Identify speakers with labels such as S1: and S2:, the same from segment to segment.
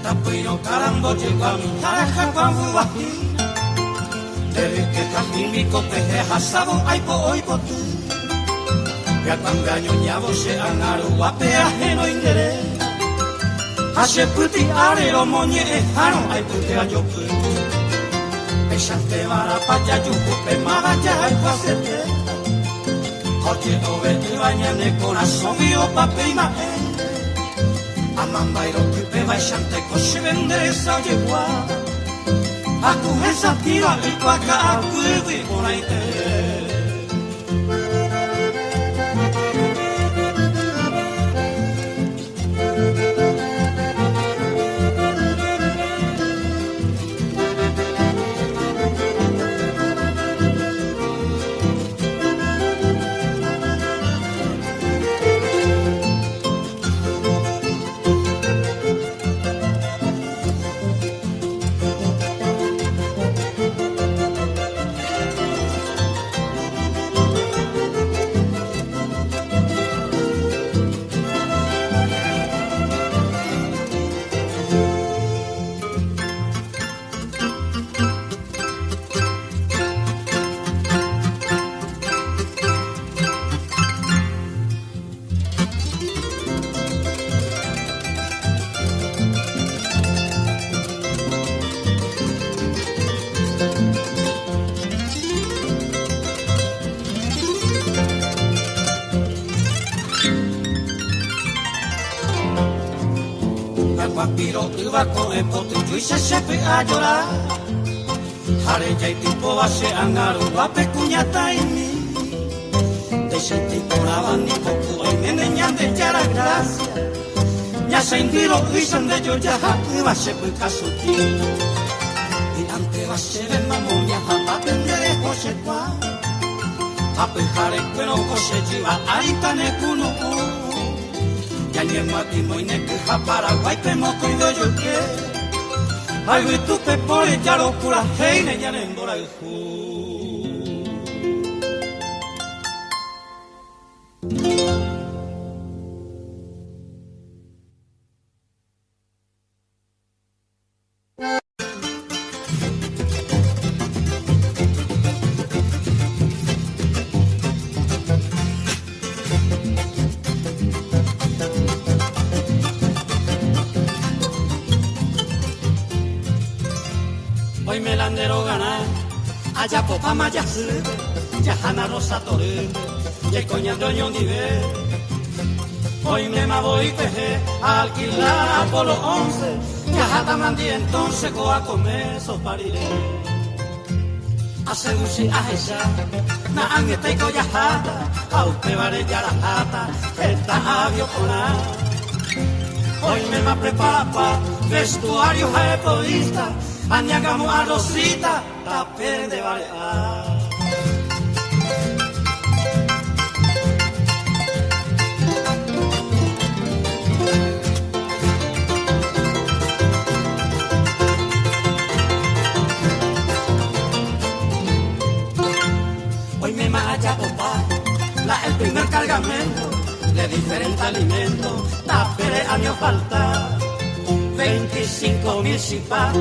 S1: tapiro carambo llegó a mi jaraja cuando aquí. Desde que caminico te hasabo ay po hoy po tú. Ya cuando año ñavo se anaru guapea no interés. Hace puti arero moñe ejaro ay puti ayo pu. Pesante vara paya yuku pe magaya ay pasete. Oye ove te bañane corazón mío papi ma. Amambairo tipe baixante coche venderesa oye aku esa tira y cuaca aku y por ahí te. Guapiro iba con el potillo y se sepe a llorar. Jare ya y tipo base angaru guape cuñata y mi. De ese tipo la ni poco y me neñan de ya la gracia. Ya se indiro dicen de yo ya iba a ser muy caso ti. Y ante va a ser el mamón ya va a vender el José Juan. A pejare que no cose lleva ahí tan el cuno. Ya ni en Guatimo y Nequeja, Paraguay, te moco y doy yo que. Ay, y tú te pones ya locura, hey, ne ya en Bora el Ju. Hoy melandero ganar, allá popama ya sube, ya jana rosa torre, y el coñando yo nivel. Hoy me voy peje a alquilar por los 11, ya jata mandí entonces go a comer sopariré. Hace un si a esa, na angete ko ya jata, a usted vare ya la jata, está avio conar. Hoy me va a preparar pa vestuario jaepoísta. Añagamos a Rosita, tapé de balear. Hoy me maya papá, el primer cargamento de diferentes alimentos, tapé a mi falta. 25.000 chipá,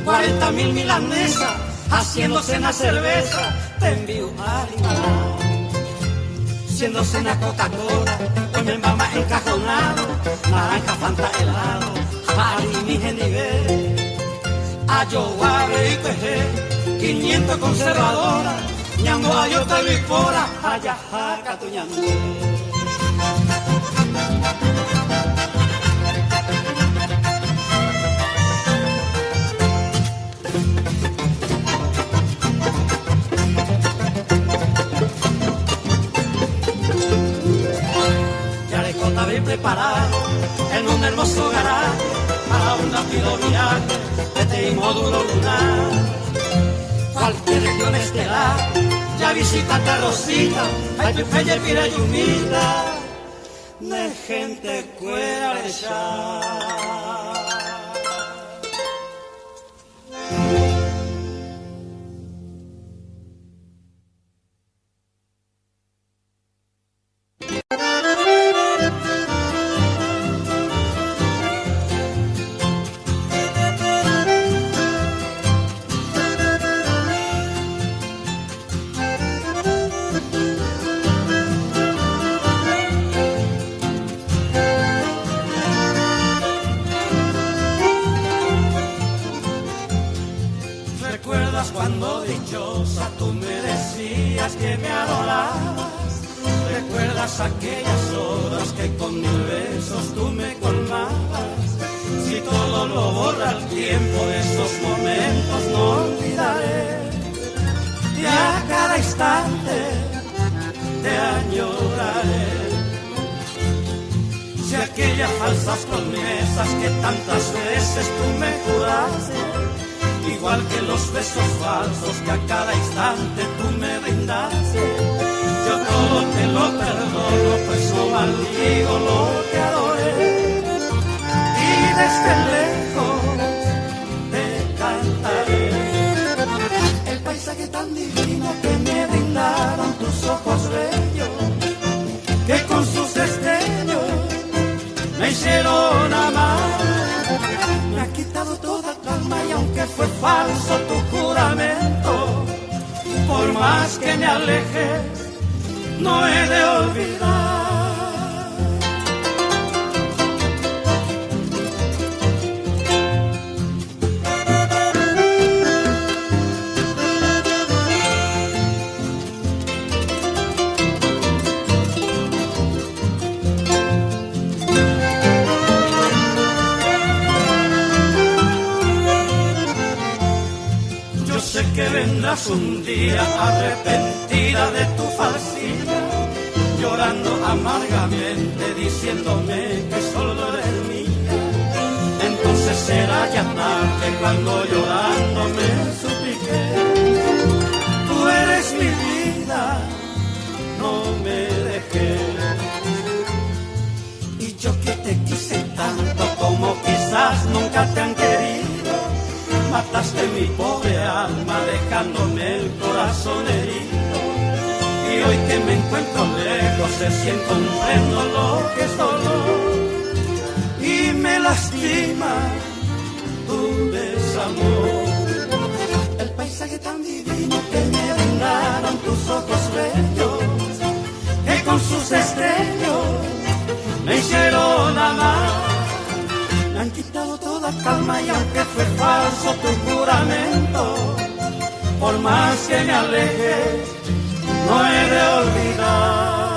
S1: 40.000 milanesas, haciéndose una cerveza, te envío a animar. Siéndose una Coca-Cola, con el mamá encajonado, naranja, fanta, helado, Ari, mi genivel. Ayoguare y peje, 500 conservadoras, ñango, ayota, vipora, ayajaca, tu ñango. Preparado en un hermoso garaje para un rápido viaje de módulo lunar. Cualquier región estelar, ya visita a Rosita, hay que pedir pira y humilda, de gente cuera de echar. aquellas horas que con mil besos tú me colmabas. Si todo lo borra el tiempo, esos momentos no olvidaré. Y a cada instante te añoraré. Si aquellas falsas promesas que tantas veces tú me juraste, igual que los besos falsos que a cada instante tú me brindaste, yo todo te lo perdono, pues no maldigo lo que adoré. Y desde lejos te cantaré el paisaje tan divino que me brindaron tus ojos bellos, que con sus destellos me hicieron amar. Me ha quitado toda calma y aunque fue falso tu juramento, por más que me alejes, no he de olvidar. Que vendrás un día arrepentida de tu falsidad, llorando amargamente, diciéndome que solo eres mía. Entonces será ya tarde cuando llorando me supliqué, tú eres mi vida, no me dejes. Y yo que te quise tanto como quizás nunca te han querido, mataste mi pobre alma dejándome el corazón herido. Y hoy que me encuentro lejos recién comprendo lo que es dolor. Y me lastima tu desamor. El paisaje tan divino que me brindaron tus ojos bellos, que con sus destellos me hicieron amar. Me han quitado toda calma y aunque fue falso tu juramento, por más que me aleje, no he de olvidar.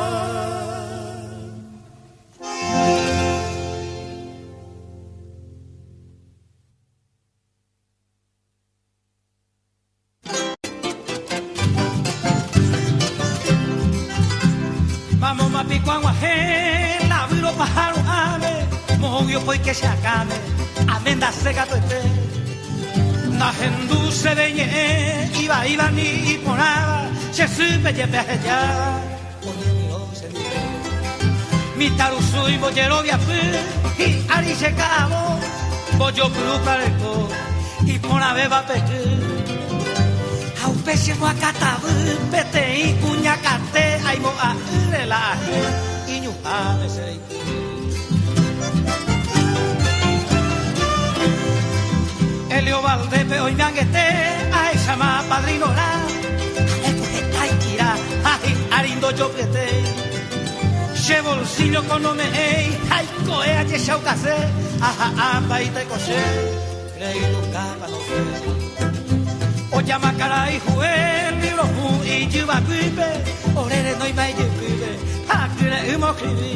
S1: Vamos mapicuanguajé, la viro pájaro ave, mojo pues que se acabe, amenda seca tu esté. Na hendu se veñe, iba ni ponaba, se sube lleve allá, mi tarusu y bollero viapu, y ari se cabo, bollo brutaleko, y pona beba peque. Au pese mo acatabu, pete y cuñacate, ay mo a relaje, y ñuja me sei. Elio Valdepe hoy me anguete, ay sama padrino la, ay kira, ay arindo yo pete. Che bolsillo con no me ay coe a chau case, ajá amba y te coche, crei nunca pa no sé. O llama cara y juel, libro mu y lleva pipe, orere no y me pipe, a crei mo escribí.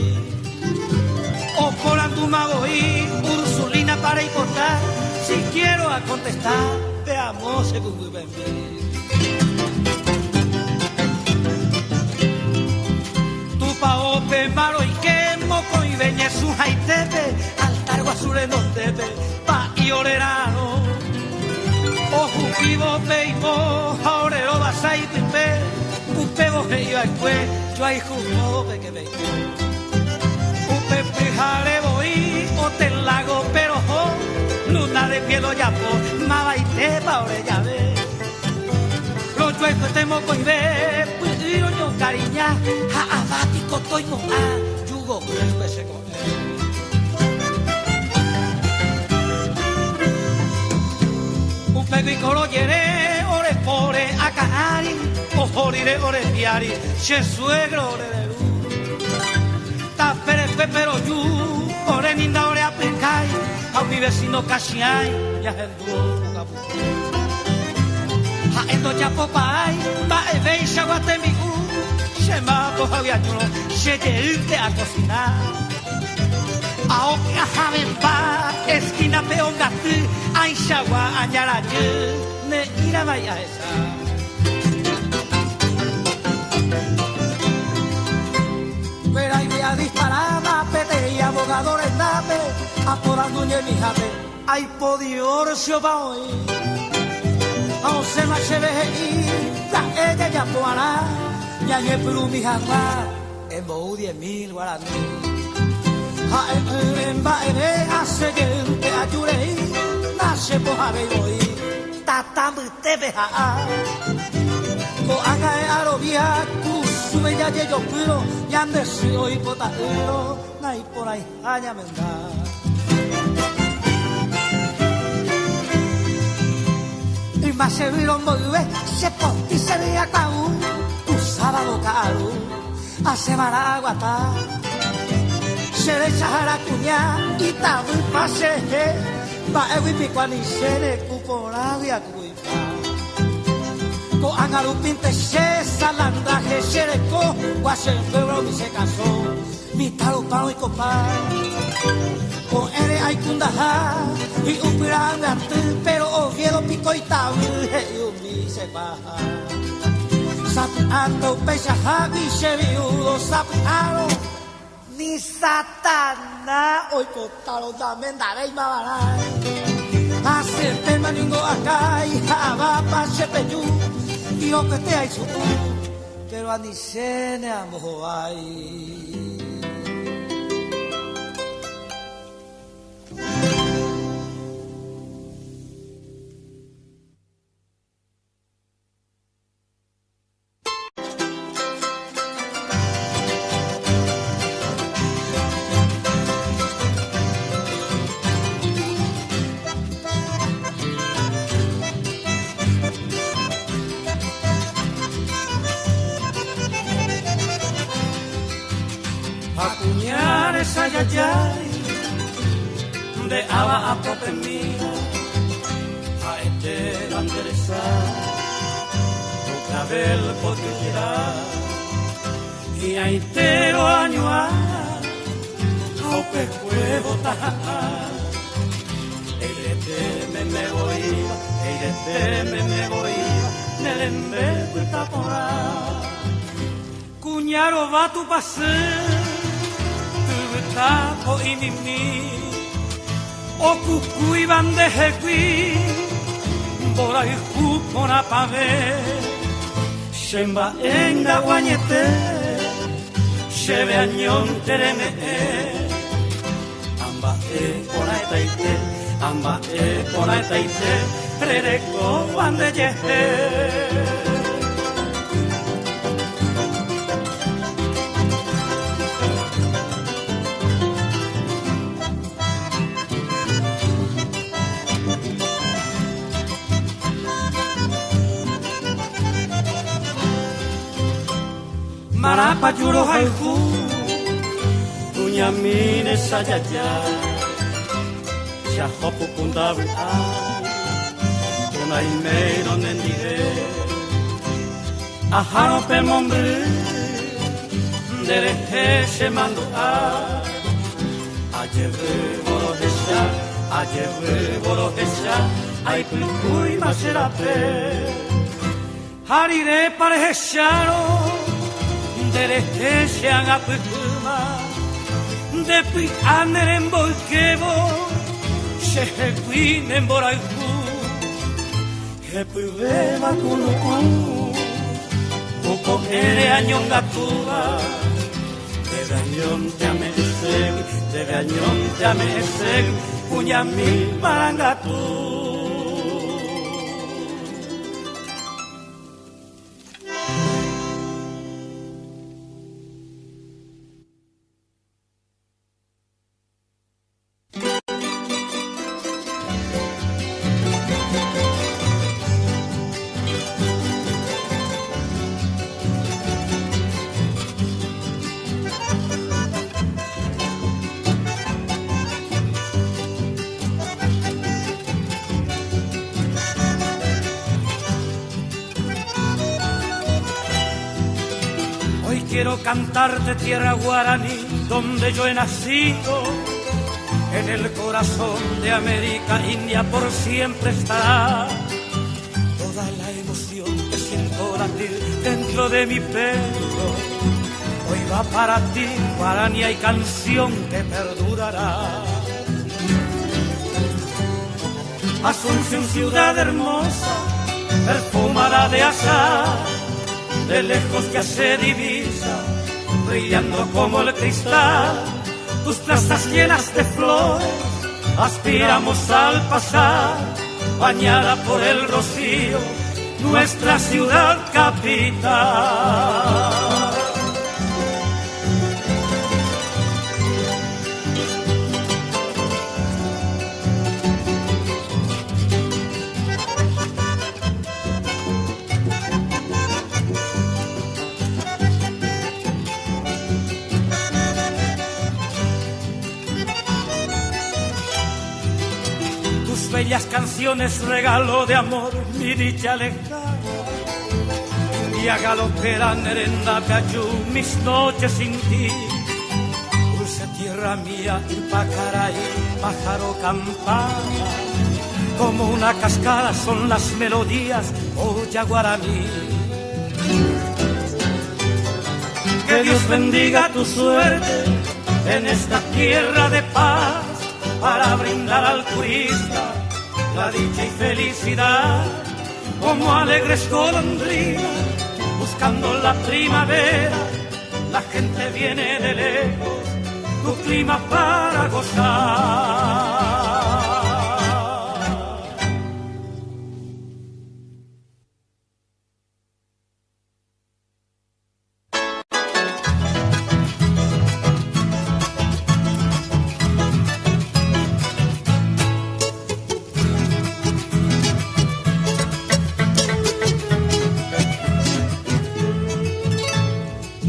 S1: O por anduma voy, Ursulina para importar. Si quiero a contestar, veamos según vive en mí. Tu paope malo y quemo con y veñe su jaitepe, altar guasure no tepe, pa y orerano. Ojo kibo peimo, orero basa y pipe, upe boje y aikue, yo hay justo pe que veime. Upe prijale voy, o te lago pero ho. Luna de pielo ya por mabaite pa orella ve. Los yuecos temo con ve, pudido yo cariña, a abati cotoy mo a, yugo pese con él. Un pego y coro yere, ore pore a cari, ojorire ore diari, che suegro ore de luz. Tapere pero yu, ore ninda ore a pecai. A mi vecino casi hay, ya es el dúo gabu. Ha endo ya popai, va e ve y shaguate mi u, Shema Bojavianulo, Shederute a cocinar. Aoka Javemba, esquina Peongatu, Aishawa, Añarayu, Ne Iramaya esa. Pero ahí me ha disparado, pete y abogadores nape, apodando en mi jate, ay podior se va hoy. Aún se me lleve y la ella ya poará, ya ni el mi jangua, en bo 10.000 guaraní. Ha en baile hace que ayure, nace por hoy, tatam te beja. Ko aga e arobia, sube ya yo puro, ya ande si hoy potadero, nai por ahí haya menda. Y más se vieron volver, se ponti se veía caú, usaba bocaru, hace maraguata, se le echara cuña y tabu pase, va e pico ni se le cupo la via cuipa. Ko angaru pinte se salanda que se le co, guase pueblo mi se casó, mi talo palo y copa. Ko ere ay kundaha, y un piranga pero oviedo pico y tabu, y mi se baja. Sapiando pecha javi se viudo sapiano, ni satana, hoy cotalo también daré y mabaray. Hace tema ningo acá y java pa se peyu. Y lo que te ha hecho tú, pero a ni se ne amo ahí. Ayayay, de aba a pope mía, a este banderesa, tu clavel porque gira, y a entero año a huevo taja, me voy, nelembe cuita porá, cuñaro va tu paseo. Tapo y mimi, o cucuy bandeje qui, bora y jupona pave, shemba enga guañete, shebe añón tereme, amba por ahí taite, rereco bandeje. Marapa yuro haiku, tuñamine sayaya, shahopu kundabu ai, tunai meiro nendire, aharo pe mombre, dereje se mando ai, ajeve borohesha, ai kui maserape, harire parehesharo. Dereche se haga puma, de pi aneren volquevo, se equinen boraihu, que pibeba kulu, poco ere añón gatua, debe añón te ameseg, puña mi marangatu. oído cantar de tierra guaraní, donde yo he nacido. En el corazón de América India por siempre estará toda la emoción que siento latir dentro de mi pecho. Hoy va para ti, guaraní, y canción que perdurará. Asunción, ciudad hermosa, perfumada de azahar, de lejos ya se divisa, brillando como el cristal, tus plazas llenas de flores, aspiramos al pasar, bañada por el rocío, nuestra ciudad capital. Bellas canciones, regalo de amor, mi dicha lejana. India galopera, nerenda, cayú, mis noches sin ti. Dulce tierra mía, Ipacaraí, pájaro campana. Como una cascada son las melodías, olla guaraní. Que Dios bendiga tu suerte en esta tierra de paz, para brindar al turista la dicha y felicidad, como alegres golondrinas buscando la primavera. La gente viene de lejos, tu clima para gozar.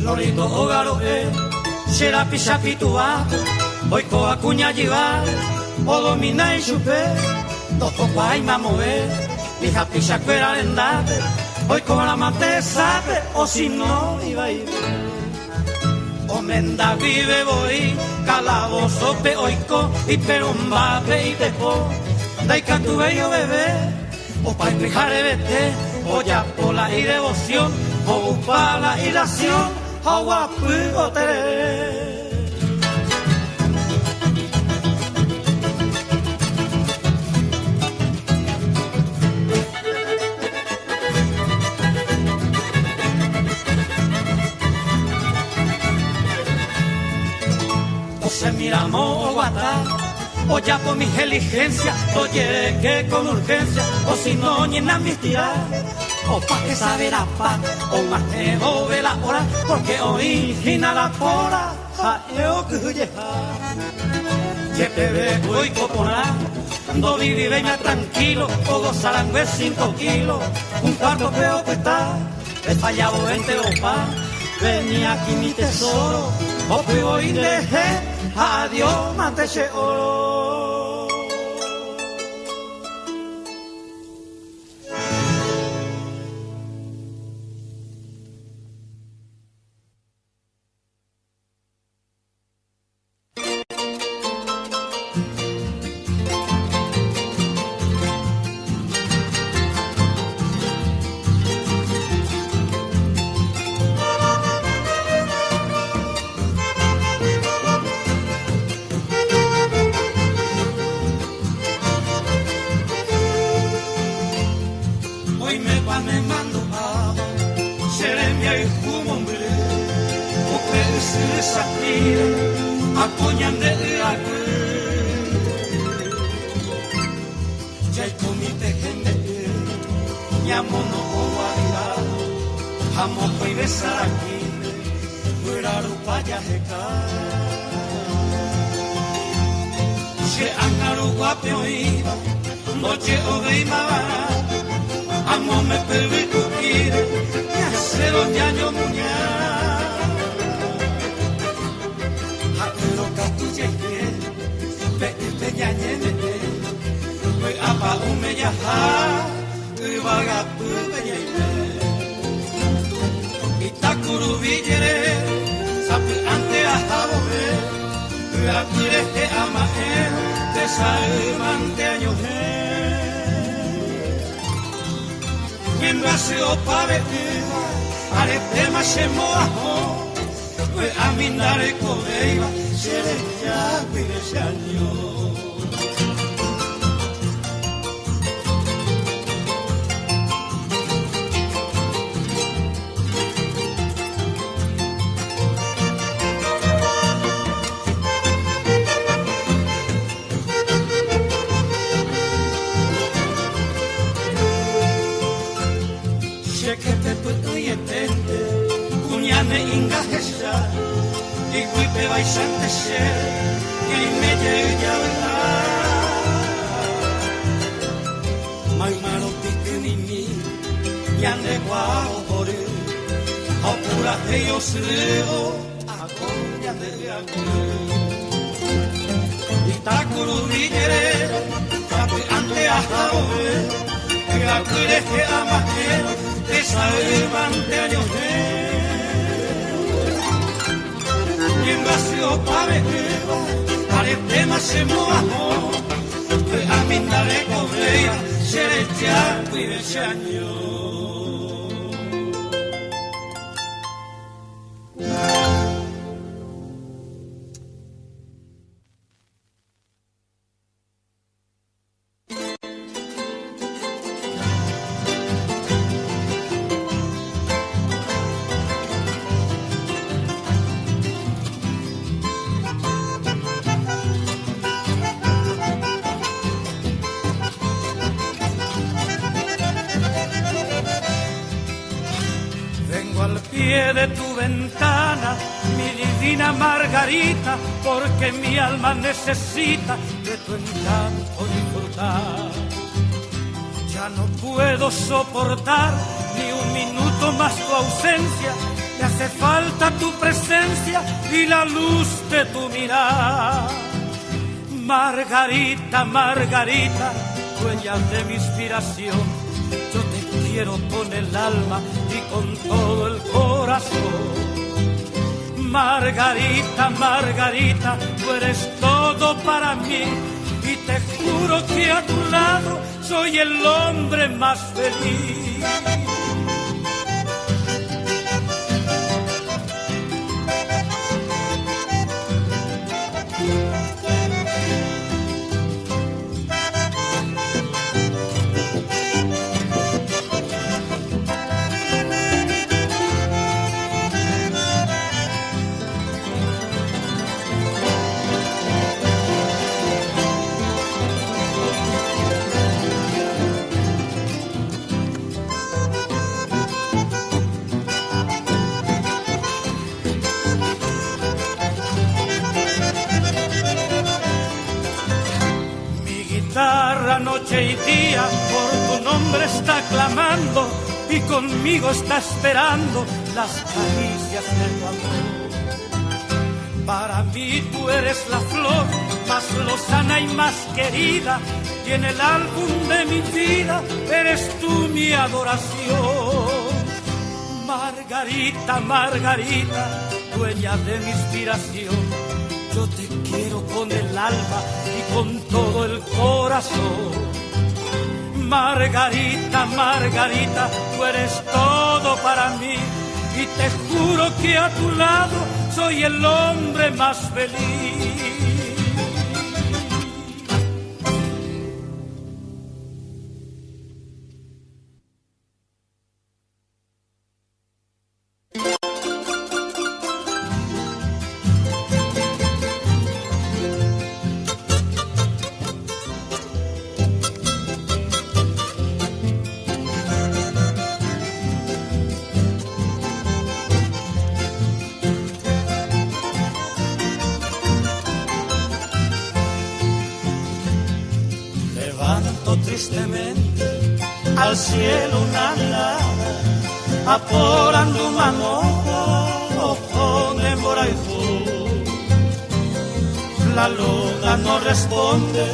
S1: Lorito ogaro xerapi xapitua, oiko akuña llevar, o domina y chupé, toko guay mamové, pija picha cuera lendate, oiko la mate sabe, o si no iba a ir. O menda vive voy, calabozo pe oiko, y perumba pe y pepo, daika tu bello bebé, o pa' explicar vete, o ya pola y devoción, o upala y lación, agua pugotere. O se miramos o guata, o ya por mi inteligencia, o llegue que con urgencia, o si no ni en amnistía. O pa' que saber a paz, o más te jove la hora, porque origina la pora, a yo que huyeja. Que bebé voy copona, cuando vive venga tranquilo, o gozarán 5 kilos, un cuarto creo que está, he fallado 20 opa, venía aquí mi tesoro, o puedo y dejé, adiós manteche oro. Itakuru villere ante a jabove, la quiere a maer, te salvante años. Quien nació para vivir, arete más se moajó, fue a minare codeiva, se le ya pide ese año. Y cuipe baixante ser y me llega a verdad mai maro piquenini y ande guau por él a pura de yo sreo a coña de aquel y takuru digere capi ante a jaue que la cuire que amajero te salvante años quien nació para vivir, arete más se mojó, a mí dale cobrea, se le echa cuide ese año.
S2: De tu ventana, mi divina Margarita, porque mi alma necesita de tu encanto disfrutar. Ya no puedo soportar ni un minuto más tu ausencia, me hace falta tu presencia y la luz de tu mirar. Margarita, Margarita, dueña de mi inspiración, yo te quiero con el alma y con todo el corazón. Margarita, Margarita, tú eres todo para mí y te juro que a tu lado soy el hombre más feliz. Noche y día por tu nombre está clamando y conmigo está esperando las caricias de tu amor. Para mí tú eres la flor más lozana y más querida y en el álbum de mi vida eres tú mi adoración. Margarita, Margarita, dueña de mi inspiración, yo te quiero con el alma y con todo el corazón. Margarita, Margarita, tú eres todo para mí y te juro que a tu lado soy el hombre más feliz.
S1: Tristemente al cielo una mirada, aporando una nota, pone moraijo. La luna no responde,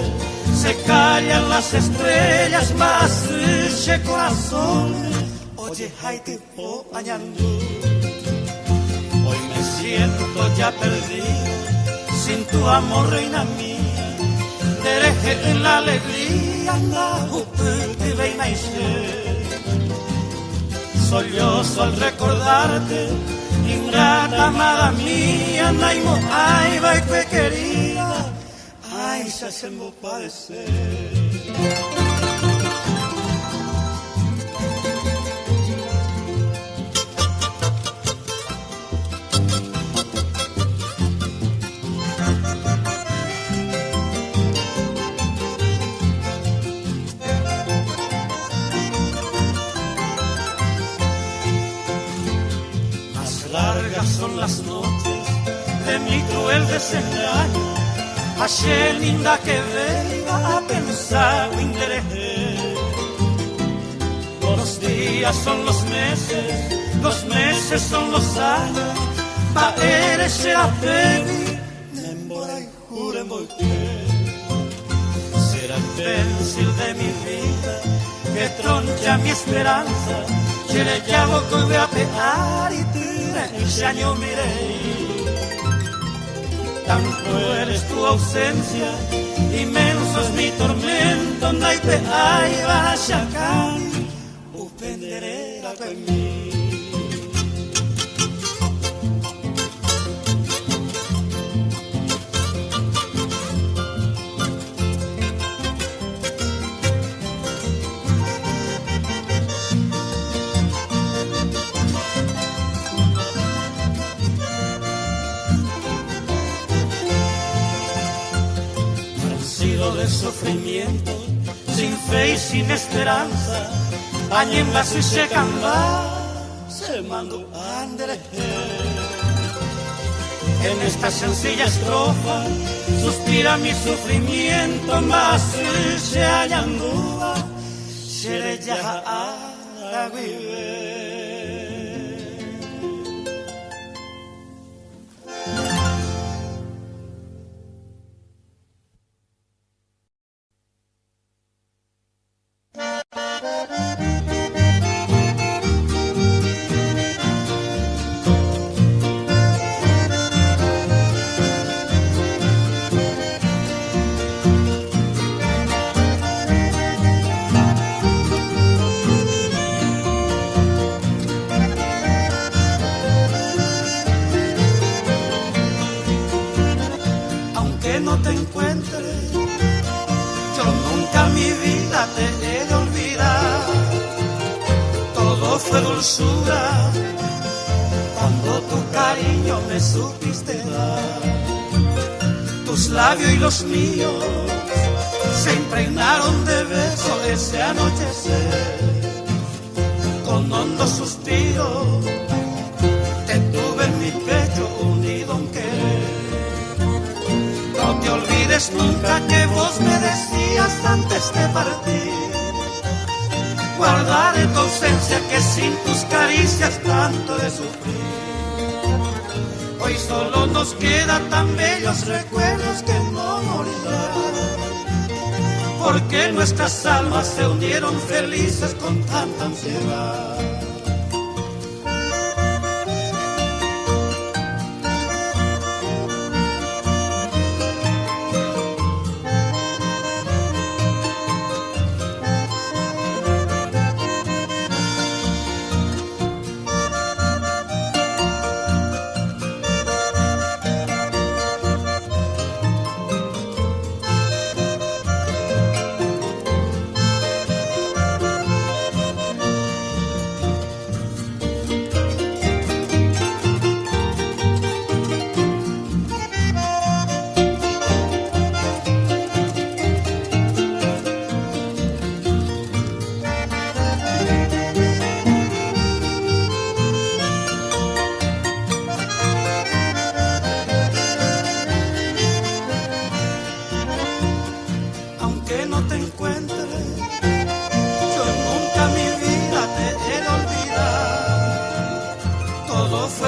S1: se callan las estrellas, más ese corazón, oye, hay tipo añando. Hoy me siento ya perdido, sin tu amor, reina mía. Dereje en la alegría, anda, upulti, y sollozo al recordarte, ingrata amada mía, naimo, ay, vai que querida, ay, se hacemos padecer. Largas son las noches de mi cruel desengaño, achei linda que venga a pensar o interés. Los días son los meses son los años, va eres será baby, embora y jure que será el pencil de mi vida que troncha mi esperanza, se le llamo que voy a pegar y ya yo miré, tan cruel es tu ausencia, inmenso es mi tormento, naipe ay vashakan, upenderera con mí. De sufrimiento, sin fe y sin esperanza, añemba si se camba, se mando andere. En esta sencilla estrofa suspira mi sufrimiento, más si se hallan duda, se le llama a la vive. No te encuentre, yo nunca en mi vida te he de olvidar. Todo fue dulzura cuando tu cariño me supiste dar. Tus labios y los míos se impregnaron de beso ese anochecer. Con hondo suspiro te tuve en mi pecho unido en querer. No te olvides nunca que vos me decías antes de partir, guardaré tu ausencia que sin tus caricias tanto de sufrir. Hoy solo nos quedan tan bellos recuerdos que no morirán, porque nuestras almas se unieron felices con tanta ansiedad.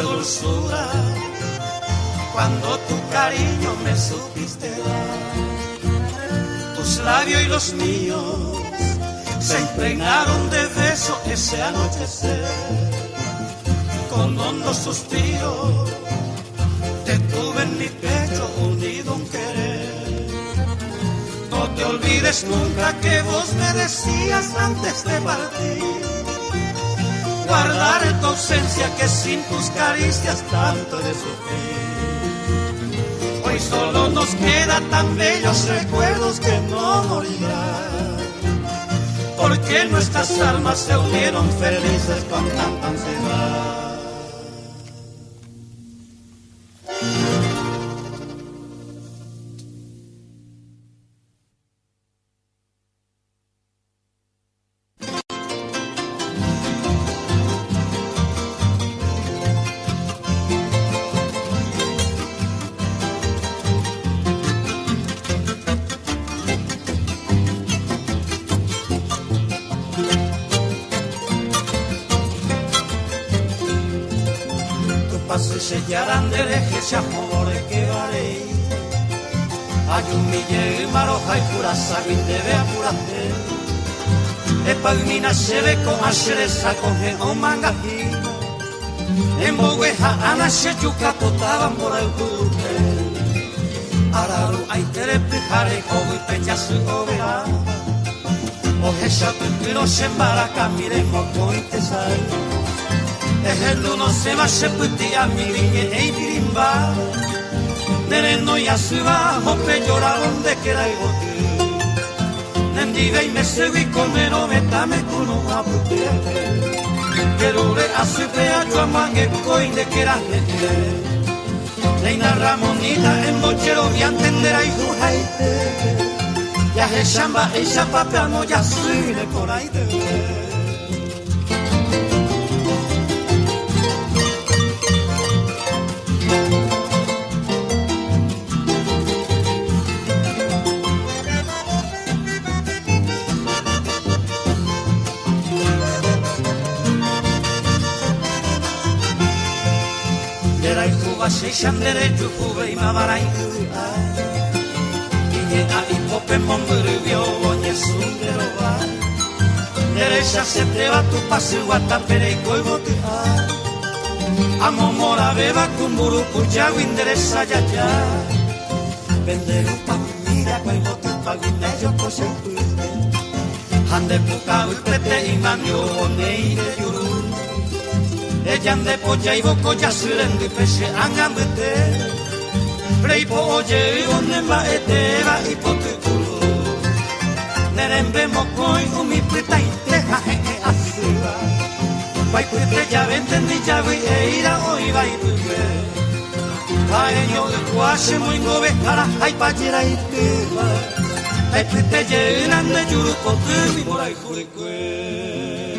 S1: dulzura cuando tu cariño me supiste dar. Tus labios y los míos se impregnaron de beso ese anochecer. Con hondo suspiro mi pecho unido un querer. No te olvides nunca que vos me decías antes de partir, guardar tu ausencia, que sin tus caricias tanto he de sufrir. Hoy solo nos quedan tan bellos recuerdos que no morirán, porque nuestras almas se unieron felices con tanta ansiedad. Se yarandere que se amore que varei ayumille maroja y purasa guindebe apurate epagmina sebe con asheresa coge o mangaji en bogueja ana se yuca potaban por el curte araru aitere pijare como y pecha su overa ojesha pipiro se embaraca miremos con tesal. Ejendo no se va se putea mi viñe e pirimba Nereno y asuba hope llora donde queda el bote Nendiga y me segui come no me tame con un apute Querure asupe a tu amangue coin de que era Reina Ramonita en bochero y entender ahí jujaite Ya es chamba ella papia no ya suine por ahí te Se shandere juve y mavarai Iñe a hipope mombruvio oñe sundero va Derecha se te va tu pase guatapere y coibote Amo mora beba kumburu kujagu interesa ya ya Vendero pa mira coibote pa guineyo cose puite Hande puka ulpete y manio oneire yuru Ella de polla y boco ya suelen de peche angambete Rey polle y donde va eteva y potuculu Nerembe mocoy umi prita y teja jeje azula Guay puite ya venten ni ya voy e ira hoy va y puite Paeño de cuache muy ngove para hay pachera y teva Hay puite llenan de yuru potu y moray juricue